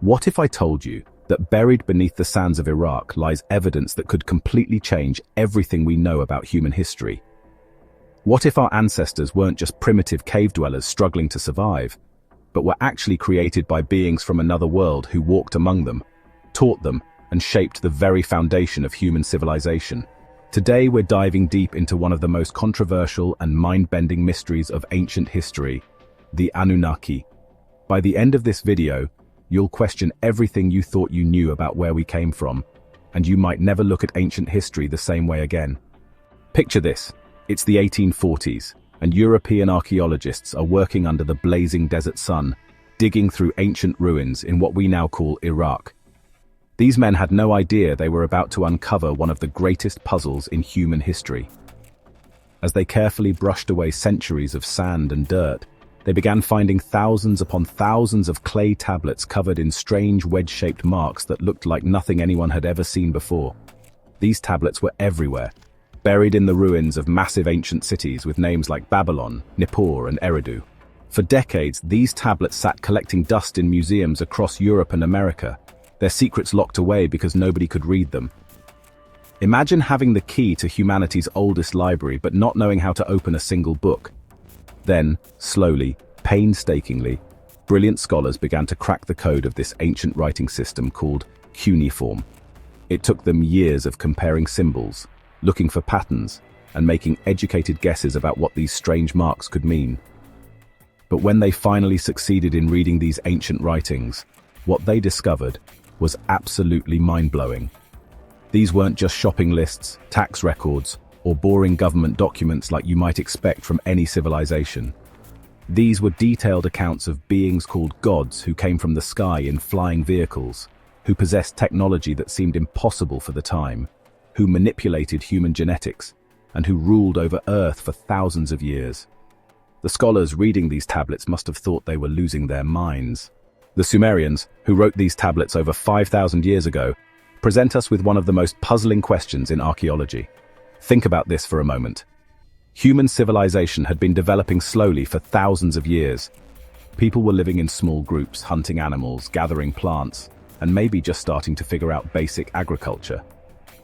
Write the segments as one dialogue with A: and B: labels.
A: What if I told you that buried beneath the sands of Iraq lies evidence that could completely change everything we know about human history? What if our ancestors weren't just primitive cave dwellers struggling to survive, but were actually created by beings from another world who walked among them, taught them, and shaped the very foundation of human civilization? Today we're diving deep into one of the most controversial and mind-bending mysteries of ancient history, the Anunnaki. By the end of this video, you'll question everything you thought you knew about where we came from, and you might never look at ancient history the same way again. Picture this. It's the 1840s, and European archaeologists are working under the blazing desert sun, digging through ancient ruins in what we now call Iraq. These men had no idea they were about to uncover one of the greatest puzzles in human history. As they carefully brushed away centuries of sand and dirt, they began finding thousands upon thousands of clay tablets covered in strange wedge-shaped marks that looked like nothing anyone had ever seen before. These tablets were everywhere, buried in the ruins of massive ancient cities with names like Babylon, Nippur, and Eridu. For decades, these tablets sat collecting dust in museums across Europe and America, their secrets locked away because nobody could read them. Imagine having the key to humanity's oldest library but not knowing how to open a single book. Then, slowly, painstakingly, brilliant scholars began to crack the code of this ancient writing system called cuneiform. It took them years of comparing symbols, looking for patterns, and making educated guesses about what these strange marks could mean. But when they finally succeeded in reading these ancient writings, what they discovered was absolutely mind-blowing. These weren't just shopping lists, tax records, or boring government documents like you might expect from any civilization. These were detailed accounts of beings called gods who came from the sky in flying vehicles, who possessed technology that seemed impossible for the time, who manipulated human genetics, and who ruled over Earth for thousands of years. The scholars reading these tablets must have thought they were losing their minds. The Sumerians, who wrote these tablets over 5,000 years ago, present us with one of the most puzzling questions in archaeology. Think about this for a moment. Human civilization had been developing slowly for thousands of years. People were living in small groups, hunting animals, gathering plants, and maybe just starting to figure out basic agriculture.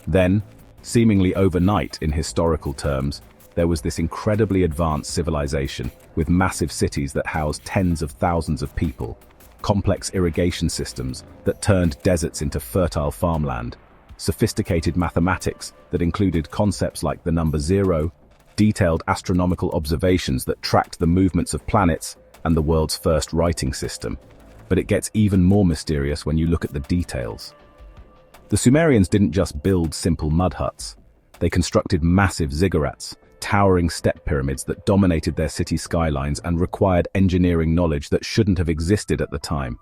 A: Then, seemingly overnight in historical terms, there was this incredibly advanced civilization with massive cities that housed tens of thousands of people, complex irrigation systems that turned deserts into fertile farmland, sophisticated mathematics that included concepts like the number zero, detailed astronomical observations that tracked the movements of planets, and the world's first writing system. But it gets even more mysterious when you look at the details. The Sumerians didn't just build simple mud huts. They constructed massive ziggurats, towering step pyramids that dominated their city skylines and required engineering knowledge that shouldn't have existed at the time.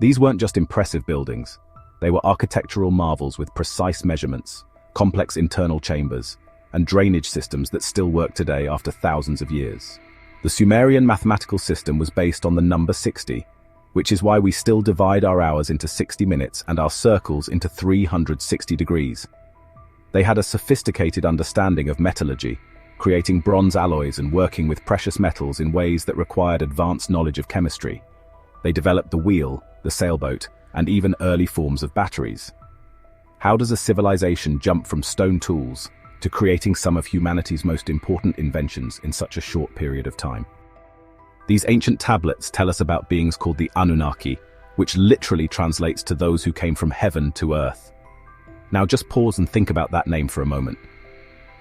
A: These weren't just impressive buildings. They were architectural marvels with precise measurements, complex internal chambers, and drainage systems that still work today after thousands of years. The Sumerian mathematical system was based on the number 60, which is why we still divide our hours into 60 minutes and our circles into 360 degrees. They had a sophisticated understanding of metallurgy, creating bronze alloys and working with precious metals in ways that required advanced knowledge of chemistry. They developed the wheel, the sailboat, and even early forms of batteries. How does a civilization jump from stone tools to creating some of humanity's most important inventions in such a short period of time? These ancient tablets tell us about beings called the Anunnaki, which literally translates to those who came from heaven to earth. Now just pause and think about that name for a moment.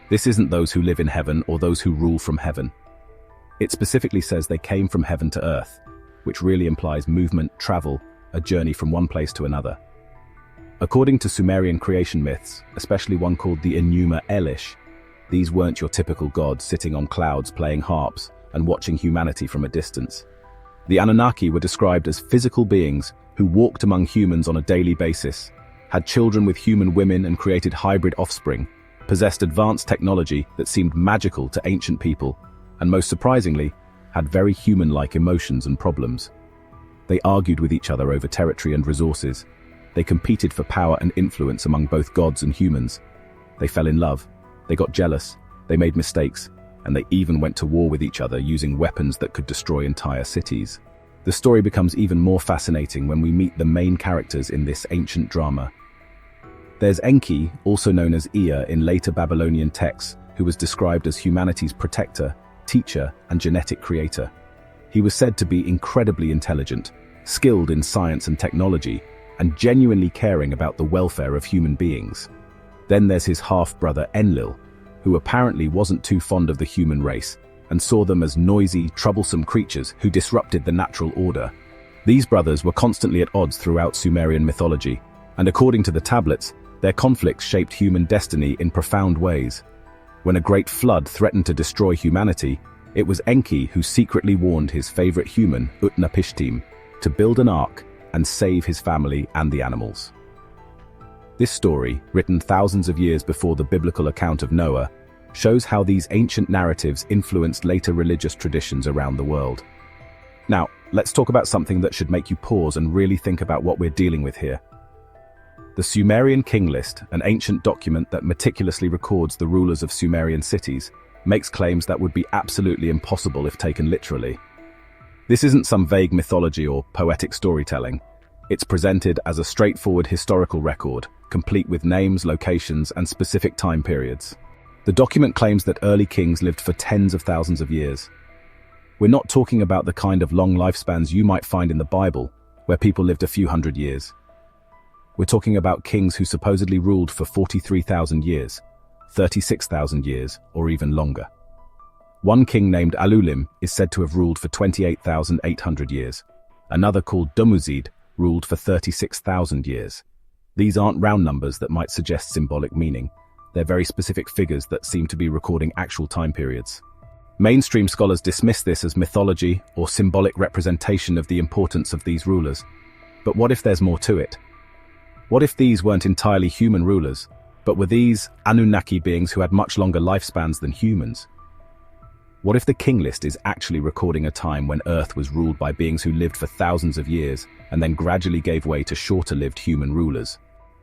A: This isn't those who live in heaven or those who rule from heaven. It specifically says they came from heaven to earth, which really implies movement, travel, a journey from one place to another. According to Sumerian creation myths, especially one called the Enuma Elish, these weren't your typical gods sitting on clouds playing harps and watching humanity from a distance. The Anunnaki were described as physical beings who walked among humans on a daily basis, had children with human women and created hybrid offspring, possessed advanced technology that seemed magical to ancient people, and most surprisingly, had very human-like emotions and problems. They argued with each other over territory and resources. They competed for power and influence among both gods and humans. They fell in love, they got jealous, they made mistakes, and they even went to war with each other using weapons that could destroy entire cities. The story becomes even more fascinating when we meet the main characters in this ancient drama. There's Enki, also known as Ea in later Babylonian texts, who was described as humanity's protector, teacher, and genetic creator. He was said to be incredibly intelligent, skilled in science and technology, and genuinely caring about the welfare of human beings. Then there's his half-brother Enlil, who apparently wasn't too fond of the human race, and saw them as noisy, troublesome creatures who disrupted the natural order. These brothers were constantly at odds throughout Sumerian mythology, and according to the tablets, their conflicts shaped human destiny in profound ways. When a great flood threatened to destroy humanity, it was Enki who secretly warned his favorite human, Utnapishtim, to build an ark and save his family and the animals. This story, written thousands of years before the biblical account of Noah, shows how these ancient narratives influenced later religious traditions around the world. Now, let's talk about something that should make you pause and really think about what we're dealing with here. The Sumerian King List, an ancient document that meticulously records the rulers of Sumerian cities, makes claims that would be absolutely impossible if taken literally. This isn't some vague mythology or poetic storytelling. It's presented as a straightforward historical record, complete with names, locations, and specific time periods. The document claims that early kings lived for tens of thousands of years. We're not talking about the kind of long lifespans you might find in the Bible, where people lived a few hundred years. We're talking about kings who supposedly ruled for 43,000 years, 36,000 years, or even longer. One king named Alulim is said to have ruled for 28,800 years. Another called Dumuzid ruled for 36,000 years. These aren't round numbers that might suggest symbolic meaning. They're very specific figures that seem to be recording actual time periods. Mainstream scholars dismiss this as mythology or symbolic representation of the importance of these rulers. But what if there's more to it? What if these weren't entirely human rulers, but were these Anunnaki beings who had much longer lifespans than humans? What if the king list is actually recording a time when Earth was ruled by beings who lived for thousands of years and then gradually gave way to shorter-lived human rulers?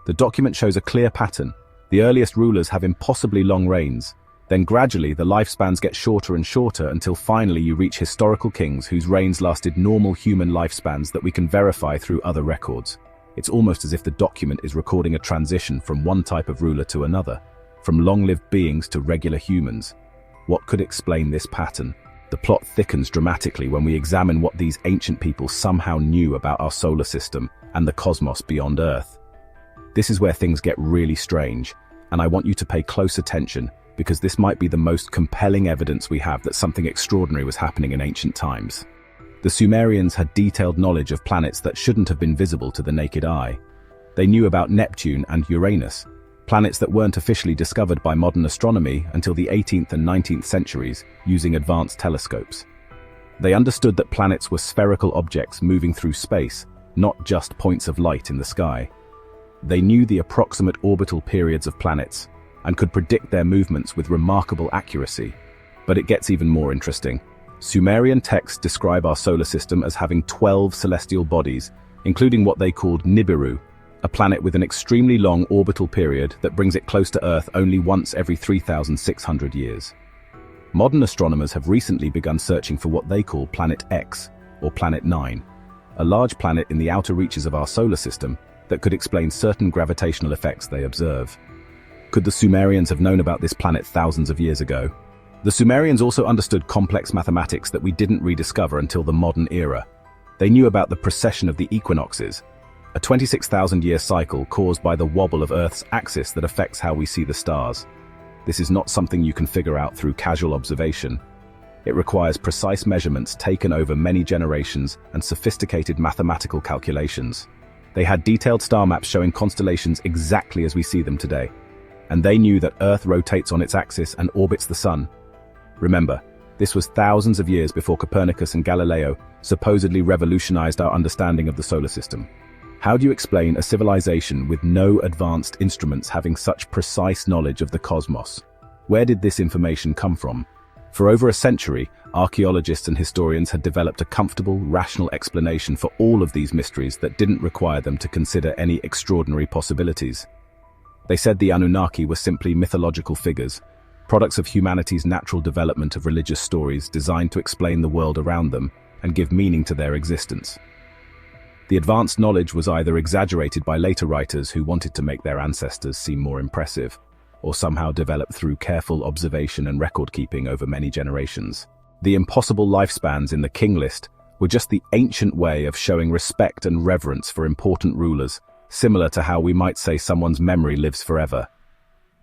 A: The document shows a clear pattern. The earliest rulers have impossibly long reigns. Then gradually the lifespans get shorter and shorter until finally you reach historical kings whose reigns lasted normal human lifespans that we can verify through other records. It's almost as if the document is recording a transition from one type of ruler to another, from long-lived beings to regular humans. What could explain this pattern? The plot thickens dramatically when we examine what these ancient people somehow knew about our solar system and the cosmos beyond Earth. This is where things get really strange, and I want you to pay close attention because this might be the most compelling evidence we have that something extraordinary was happening in ancient times. The Sumerians had detailed knowledge of planets that shouldn't have been visible to the naked eye. They knew about Neptune and Uranus, planets that weren't officially discovered by modern astronomy until the 18th and 19th centuries using advanced telescopes. They understood that planets were spherical objects moving through space, not just points of light in the sky. They knew the approximate orbital periods of planets and could predict their movements with remarkable accuracy. But it gets even more interesting. Sumerian texts describe our solar system as having 12 celestial bodies, including what they called Nibiru, a planet with an extremely long orbital period that brings it close to Earth only once every 3,600 years. Modern astronomers have recently begun searching for what they call Planet X, or Planet 9, a large planet in the outer reaches of our solar system that could explain certain gravitational effects they observe. Could the Sumerians have known about this planet thousands of years ago? The Sumerians also understood complex mathematics that we didn't rediscover until the modern era. They knew about the precession of the equinoxes, a 26,000-year cycle caused by the wobble of Earth's axis that affects how we see the stars. This is not something you can figure out through casual observation. It requires precise measurements taken over many generations and sophisticated mathematical calculations. They had detailed star maps showing constellations exactly as we see them today. And they knew that Earth rotates on its axis and orbits the Sun. Remember, this was thousands of years before Copernicus and Galileo supposedly revolutionized our understanding of the solar system. How do you explain a civilization with no advanced instruments having such precise knowledge of the cosmos? Where did this information come from? For over a century, archaeologists and historians had developed a comfortable, rational explanation for all of these mysteries that didn't require them to consider any extraordinary possibilities. They said the Anunnaki were simply mythological figures, products of humanity's natural development of religious stories designed to explain the world around them and give meaning to their existence. The advanced knowledge was either exaggerated by later writers who wanted to make their ancestors seem more impressive, or somehow developed through careful observation and record-keeping over many generations. The impossible lifespans in the king list were just the ancient way of showing respect and reverence for important rulers, similar to how we might say someone's memory lives forever.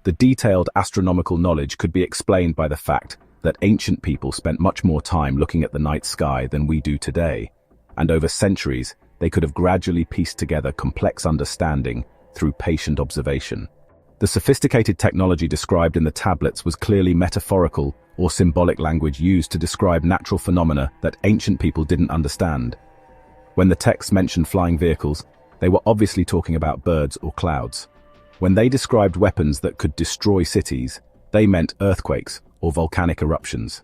A: The detailed astronomical knowledge could be explained by the fact that ancient people spent much more time looking at the night sky than we do today, and over centuries they could have gradually pieced together complex understanding through patient observation. The sophisticated technology described in the tablets was clearly metaphorical or symbolic language used to describe natural phenomena that ancient people didn't understand. When the texts mentioned flying vehicles, they were obviously talking about birds or clouds. When they described weapons that could destroy cities, they meant earthquakes or volcanic eruptions.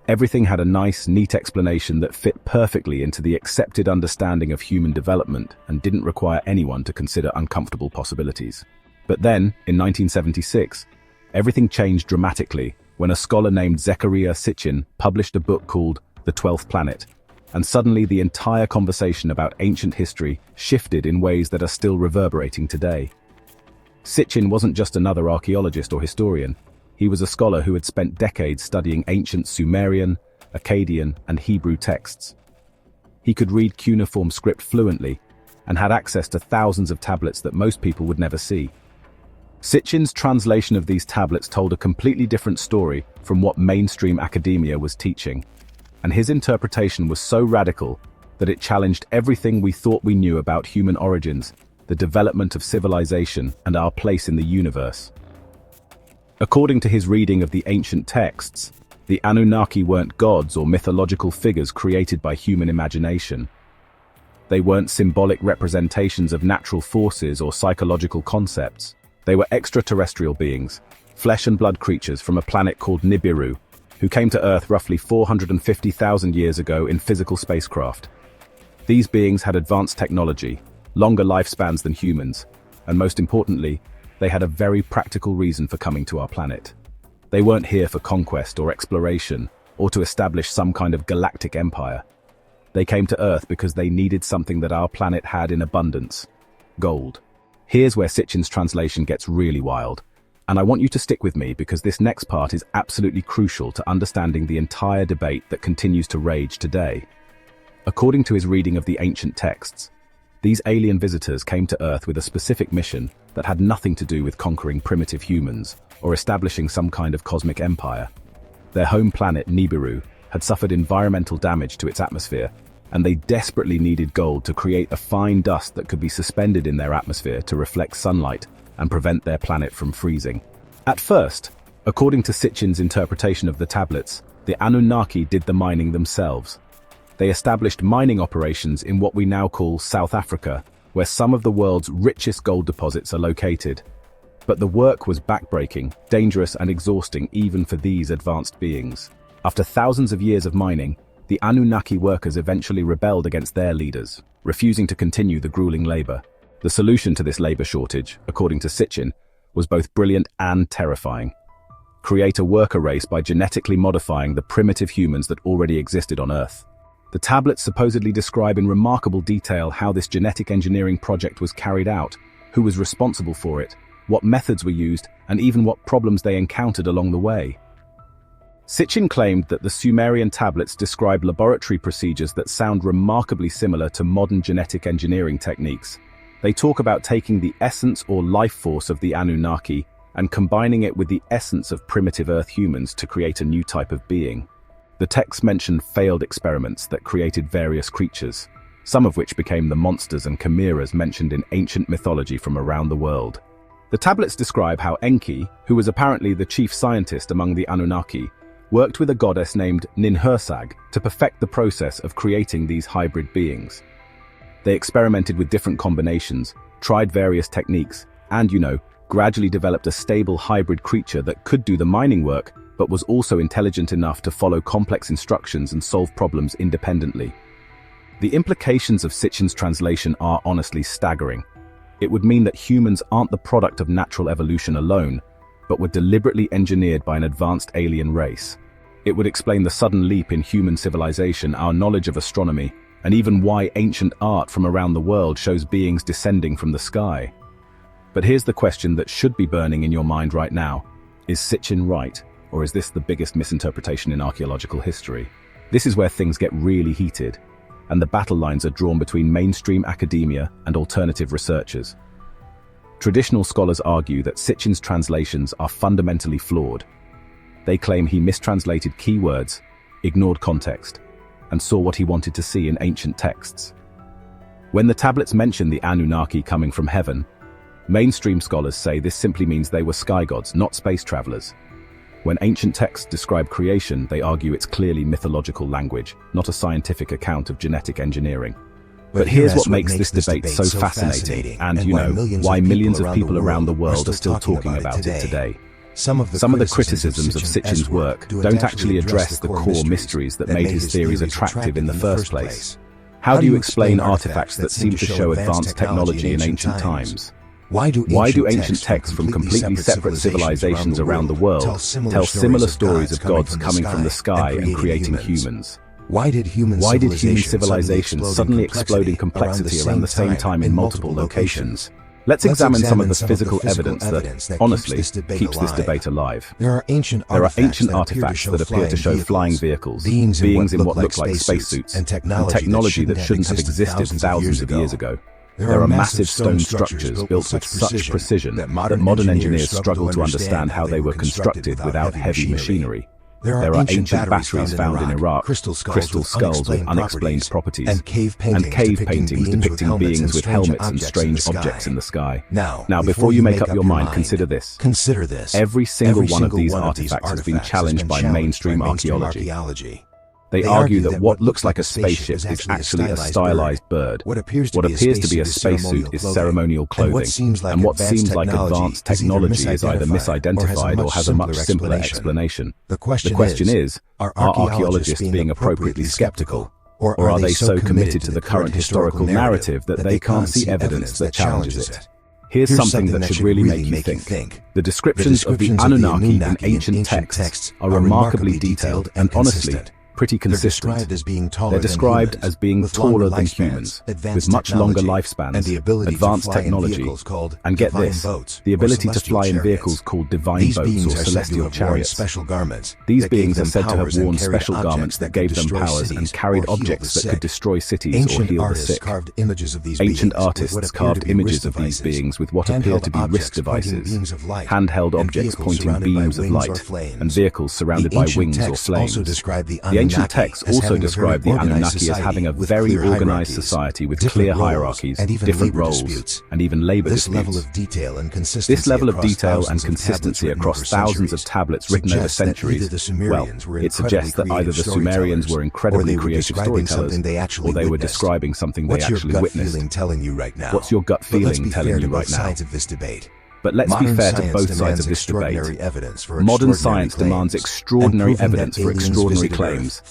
A: Everything had a nice, neat explanation that fit perfectly into the accepted understanding of human development and didn't require anyone to consider uncomfortable possibilities. But then, in 1976, everything changed dramatically when a scholar named Zecharia Sitchin published a book called The 12th Planet, and suddenly the entire conversation about ancient history shifted in ways that are still reverberating today. Sitchin wasn't just another archaeologist or historian. He was a scholar who had spent decades studying ancient Sumerian, Akkadian, and Hebrew texts. He could read cuneiform script fluently and had access to thousands of tablets that most people would never see. Sitchin's translation of these tablets told a completely different story from what mainstream academia was teaching, and his interpretation was so radical that it challenged everything we thought we knew about human origins, the development of civilization, and our place in the universe. According to his reading of the ancient texts, the Anunnaki weren't gods or mythological figures created by human imagination. They weren't symbolic representations of natural forces or psychological concepts. They were extraterrestrial beings, flesh and blood creatures from a planet called Nibiru, who came to Earth roughly 450,000 years ago in physical spacecraft. These beings had advanced technology, longer lifespans than humans, and most importantly, they had a very practical reason for coming to our planet. They weren't here for conquest or exploration, or to establish some kind of galactic empire. They came to Earth because they needed something that our planet had in abundance: gold. Here's where Sitchin's translation gets really wild, and I want you to stick with me because this next part is absolutely crucial to understanding the entire debate that continues to rage today. According to his reading of the ancient texts, these alien visitors came to Earth with a specific mission that had nothing to do with conquering primitive humans or establishing some kind of cosmic empire. Their home planet, Nibiru, had suffered environmental damage to its atmosphere, and they desperately needed gold to create a fine dust that could be suspended in their atmosphere to reflect sunlight and prevent their planet from freezing. At first, according to Sitchin's interpretation of the tablets, the Anunnaki did the mining themselves. They established mining operations in what we now call South Africa, where some of the world's richest gold deposits are located. But the work was backbreaking, dangerous, and exhausting even for these advanced beings. After thousands of years of mining, the Anunnaki workers eventually rebelled against their leaders, refusing to continue the grueling labor. The solution to this labor shortage, according to Sitchin, was both brilliant and terrifying. Create a worker race by genetically modifying the primitive humans that already existed on Earth. The tablets supposedly describe in remarkable detail how this genetic engineering project was carried out, who was responsible for it, what methods were used, and even what problems they encountered along the way. Sitchin claimed that the Sumerian tablets describe laboratory procedures that sound remarkably similar to modern genetic engineering techniques. They talk about taking the essence or life force of the Anunnaki and combining it with the essence of primitive Earth humans to create a new type of being. The texts mention failed experiments that created various creatures, some of which became the monsters and chimeras mentioned in ancient mythology from around the world. The tablets describe how Enki, who was apparently the chief scientist among the Anunnaki, worked with a goddess named Ninhursag to perfect the process of creating these hybrid beings. They experimented with different combinations, tried various techniques, and, gradually developed a stable hybrid creature that could do the mining work, but was also intelligent enough to follow complex instructions and solve problems independently. The implications of Sitchin's translation are honestly staggering. It would mean that humans aren't the product of natural evolution alone, but were deliberately engineered by an advanced alien race. It would explain the sudden leap in human civilization, our knowledge of astronomy, and even why ancient art from around the world shows beings descending from the sky. But here's the question that should be burning in your mind right now. Is Sitchin right, or is this the biggest misinterpretation in archaeological history? This is where things get really heated, and the battle lines are drawn between mainstream academia and alternative researchers. Traditional scholars argue that Sitchin's translations are fundamentally flawed. They claim he mistranslated key words, ignored context, and saw what he wanted to see in ancient texts. When the tablets mention the Anunnaki coming from heaven, mainstream scholars say this simply means they were sky gods, not space travelers. When ancient texts describe creation, they argue it's clearly mythological language, not a scientific account of genetic engineering. But here's what makes this debate so fascinating, and why millions of people around the world are still talking about it today. Some of the criticisms of Sitchin's work don't actually address the core mysteries that made his theories attractive in the first place. How do you explain artifacts that seem to show advanced technology in ancient times? Why do ancient texts from completely separate civilizations around the world tell similar stories of gods coming from the sky and creating humans?
B: Why did human civilizations
A: suddenly explode in complexity around the same time in multiple locations? Let's examine some of the physical evidence that, honestly, keeps this debate alive.
B: There are ancient
A: artifacts that appear to show flying vehicles, beings in what look like spacesuits, and technology that shouldn't have existed thousands of years ago. There are massive stone structures built with such precision that modern engineers struggle to understand how they were constructed without heavy machinery. There are ancient batteries found in Iraq, crystal skulls with unexplained properties, and cave paintings depicting beings with helmets and strange objects in the sky. Now, before you make up your mind, consider this. Every single one of these artifacts has been challenged by mainstream archaeology. They argue that what looks like a spaceship is actually a stylized bird. What appears to be a spacesuit is ceremonial clothing, and what seems like advanced technology is either misidentified or has a much simpler explanation. The question is, are archaeologists being appropriately skeptical? Or are they so committed to the current historical narrative that they can't see evidence that challenges it? Here's something that should really make you think. The descriptions of the Anunnaki in ancient texts are remarkably detailed and honestly, pretty consistent. They're described as being taller than humans, with much longer lifespans, advanced technology, and get this, the ability to fly in vehicles called divine boats or celestial chariots. These beings are said to have worn special garments that gave them powers and carried objects that could destroy cities or heal the sick. Ancient artists carved images of these beings with what appear to be wrist devices, handheld objects pointing beams of light, and vehicles surrounded by wings or flames. The ancient texts also describe the Anunnaki as having a very organized society with clear hierarchies, different roles, and even labor disputes. This level of detail and consistency across thousands of tablets written over centuries, well, it suggests that either the Sumerians were incredibly creative storytellers, or they were describing something they actually witnessed. What's your gut feeling telling you right now? But let's be fair to both sides of this debate. Modern science demands extraordinary evidence for extraordinary claims,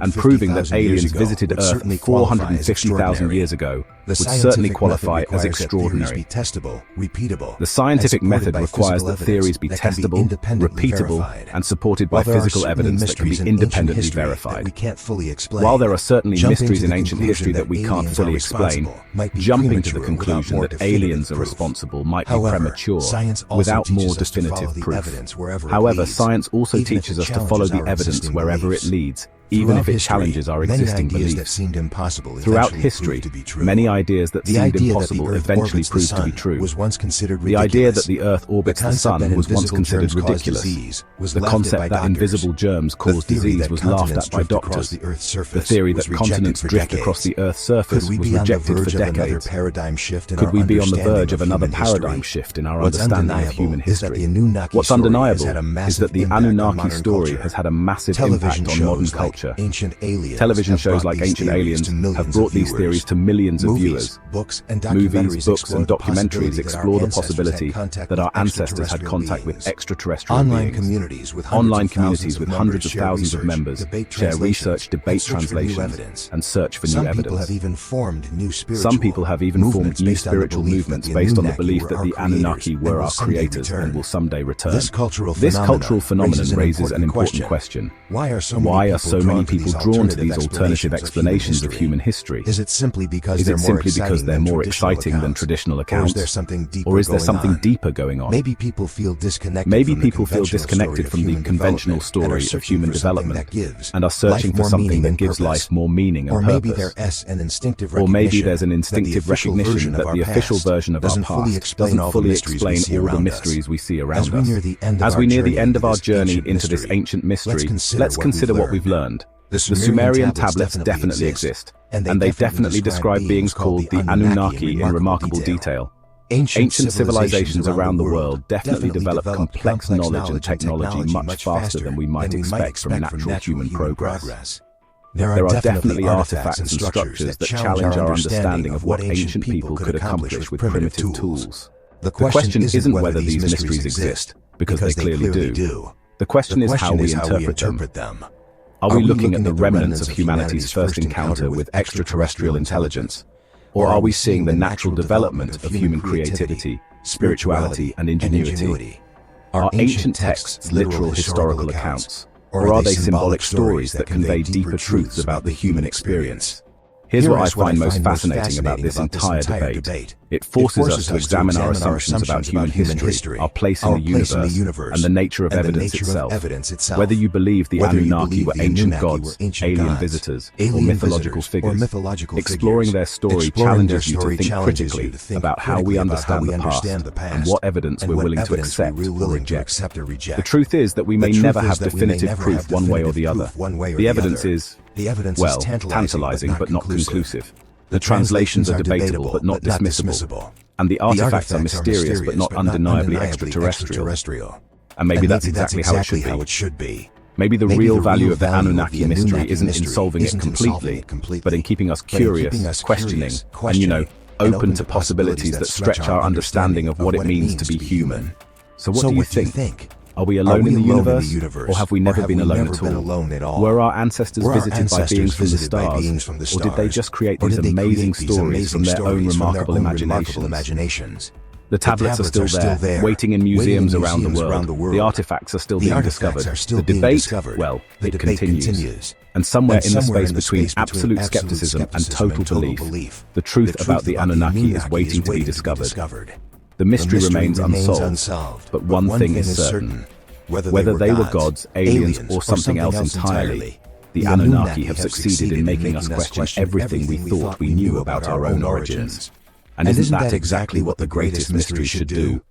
A: and proving that aliens visited Earth 450,000 years ago would certainly qualify as extraordinary. The scientific method requires that theories be testable, repeatable, and supported by physical evidence that can be independently verified. While there are certainly mysteries in ancient history that we can't fully explain, jumping to the conclusion that aliens are responsible might be premature without more definitive proof. However, science also teaches us to follow the evidence wherever it leads, even if it challenges our existing beliefs. Throughout history, many ideas that seemed impossible eventually proved to be true. The idea that the Earth orbits the Sun was once considered ridiculous. The concept that invisible germs cause disease was laughed at by doctors. The theory that continents drift across the Earth's surface was rejected for decades. Could we be on the verge of another paradigm shift in our understanding of human history? What's undeniable is that the Anunnaki story has had a massive impact on modern culture. culture.
B: Ancient aliens
A: Television shows like Ancient Aliens have brought these theories to millions of viewers. Movies, books, and documentaries explore the possibility that our ancestors had contact with extraterrestrial beings. Online communities with hundreds of thousands of members share research, debate translations, and search for new evidence. Some people have even formed new spiritual movements based on the belief that the Anunnaki were our creators and will someday return. This cultural phenomenon raises an important question. Why are so many people drawn to these alternative explanations of human history?
B: Is it simply because
A: they're more exciting than traditional accounts? Or is there something deeper going on?
B: Maybe people feel disconnected
A: from the conventional story of human development and are searching for something that gives life more meaning and purpose. Or maybe there's an instinctive recognition that the official version of our past doesn't fully explain all the mysteries we see around us. As we near the end of our journey into this ancient mystery, let's consider what we've learned. The Sumerian tablets definitely exist, and they definitely describe beings called the Anunnaki in remarkable detail. Ancient civilizations around the world definitely developed complex knowledge and technology much faster than we might expect from natural human progress. There are definitely artifacts and structures that challenge our understanding of what ancient people could accomplish with primitive tools. The question isn't whether these mysteries exist, because they clearly do. The question is how we interpret them. Are we looking at the remnants of humanity's first encounter with extraterrestrial intelligence? Or are we seeing the natural development of human creativity, spirituality, and ingenuity? Are ancient texts literal historical accounts? Or are they symbolic stories that convey deeper truths about the human experience? Here's what I find most fascinating about this entire debate. It forces us to examine our assumptions about human history, our place in the universe, and the nature of evidence itself. Whether you believe the Anunnaki were ancient gods, alien visitors, or mythological figures, exploring their story challenges you to think critically about how we understand the past and what evidence we're willing to accept or reject. The truth is that we may never have definitive proof one way or the other. The evidence is, well, tantalizing but not conclusive. The translations are debatable but not dismissible. And the artifacts are mysterious but not undeniably extraterrestrial. And maybe that's exactly how it should be. Maybe the real value of the Anunnaki mystery isn't in solving it completely, but in keeping us curious, questioning, and, open to possibilities that stretch our understanding of what it means to be human. So what do you think? Are we alone in the universe, or have we never been alone at all? Were our ancestors visited by beings from the stars, or did they just create these amazing stories from their own remarkable imaginations? The tablets are still there, waiting in museums around the world. The artifacts are still being discovered. The debate, well, it continues. And somewhere in the space between absolute skepticism and total belief, the truth about the Anunnaki is waiting to be discovered. The mystery remains unsolved, but one thing is certain. Whether they were gods, aliens, or something else entirely, the Anunnaki have succeeded in making us question everything we thought we knew about our own origins. And isn't that exactly what the greatest mystery should do?